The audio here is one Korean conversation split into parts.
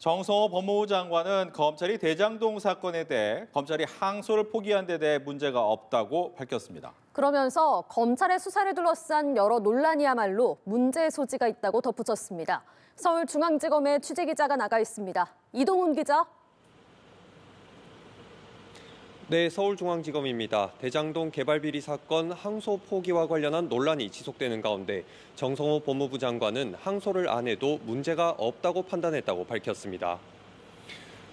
정성호 법무부 장관은 검찰이 대장동 사건에 대해 검찰이 항소를 포기한 데 대해 문제가 없다고 밝혔습니다. 그러면서 검찰의 수사를 둘러싼 여러 논란이야말로 문제의 소지가 있다고 덧붙였습니다. 서울중앙지검에 취재기자가 나가 있습니다. 이동훈 기자. 네, 서울중앙지검입니다. 대장동 개발비리 사건 항소 포기와 관련한 논란이 지속되는 가운데 정성호 법무부 장관은 항소를 안 해도 문제가 없다고 판단했다고 밝혔습니다.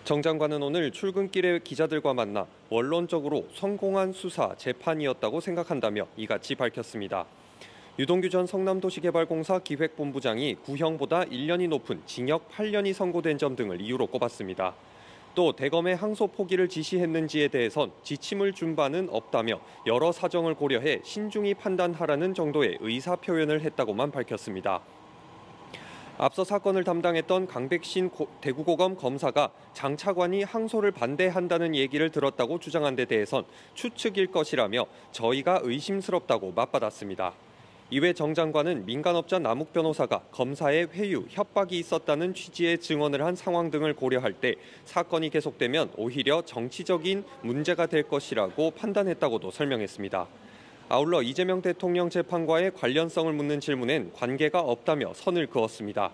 정 장관은 오늘 출근길에 기자들과 만나 원론적으로 성공한 수사, 재판이었다고 생각한다며 이같이 밝혔습니다. 유동규 전 성남도시개발공사 기획본부장이 구형보다 1년이 높은 징역 8년이 선고된 점 등을 이유로 꼽았습니다. 또 대검의 항소 포기를 지시했는지에 대해선 지침을 준 바는 없다며 여러 사정을 고려해 신중히 판단하라는 정도의 의사 표현을 했다고만 밝혔습니다. 앞서 사건을 담당했던 강백신 대구고검 검사가 장 차관이 항소를 반대한다는 얘기를 들었다고 주장한 데 대해선 추측일 것이라며 저희가 의심스럽다고 맞받았습니다. 이외 정 장관은 민간업자 남욱 변호사가 검사의 회유, 협박이 있었다는 취지의 증언을 한 상황 등을 고려할 때 사건이 계속되면 오히려 정치적인 문제가 될 것이라고 판단했다고도 설명했습니다. 아울러 이재명 대통령 재판과의 관련성을 묻는 질문엔 관계가 없다며 선을 그었습니다.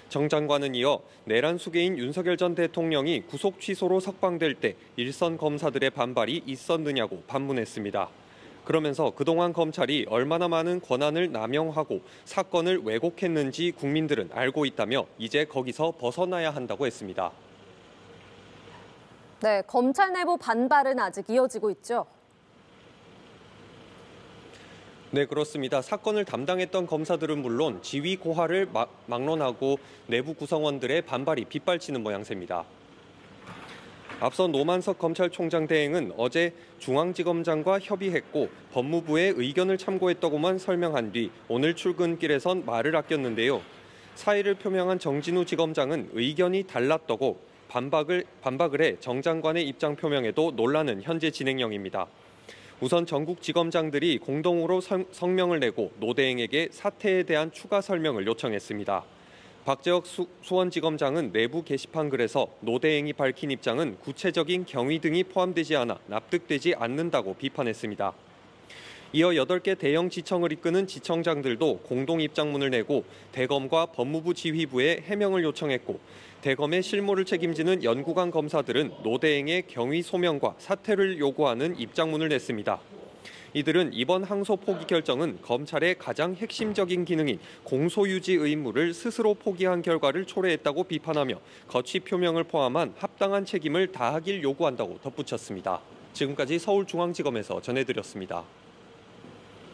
정 장관은 이어 내란 수괴인 윤석열 전 대통령이 구속 취소로 석방될 때 일선 검사들의 반발이 있었느냐고 반문했습니다. 그러면서 그동안 검찰이 얼마나 많은 권한을 남용하고 사건을 왜곡했는지 국민들은 알고 있다며 이제 거기서 벗어나야 한다고 했습니다. 네, 검찰 내부 반발은 아직 이어지고 있죠. 네, 그렇습니다. 사건을 담당했던 검사들은 물론 지위 고하를 막론하고 내부 구성원들의 반발이 빗발치는 모양새입니다. 앞서 노만석 검찰총장 대행은 어제 중앙지검장과 협의했고 법무부의 의견을 참고했다고만 설명한 뒤 오늘 출근길에선 말을 아꼈는데요. 사의를 표명한 정진우 지검장은 의견이 달랐다고 반박을 해 정 장관의 입장 표명에도 논란은 현재 진행형입니다. 우선 전국 지검장들이 공동으로 성명을 내고 노 대행에게 사태에 대한 추가 설명을 요청했습니다. 박재혁 수원지검장은 내부 게시판 글에서 노 대행이 밝힌 입장은 구체적인 경위 등이 포함되지 않아 납득되지 않는다고 비판했습니다. 이어 8개 대형 지청을 이끄는 지청장들도 공동 입장문을 내고 대검과 법무부 지휘부에 해명을 요청했고 대검의 실무를 책임지는 연구관 검사들은 노 대행의 경위 소명과 사퇴를 요구하는 입장문을 냈습니다. 이들은 이번 항소 포기 결정은 검찰의 가장 핵심적인 기능인 공소유지 의무를 스스로 포기한 결과를 초래했다고 비판하며 거취 표명을 포함한 합당한 책임을 다하길 요구한다고 덧붙였습니다. 지금까지 서울중앙지검에서 전해드렸습니다.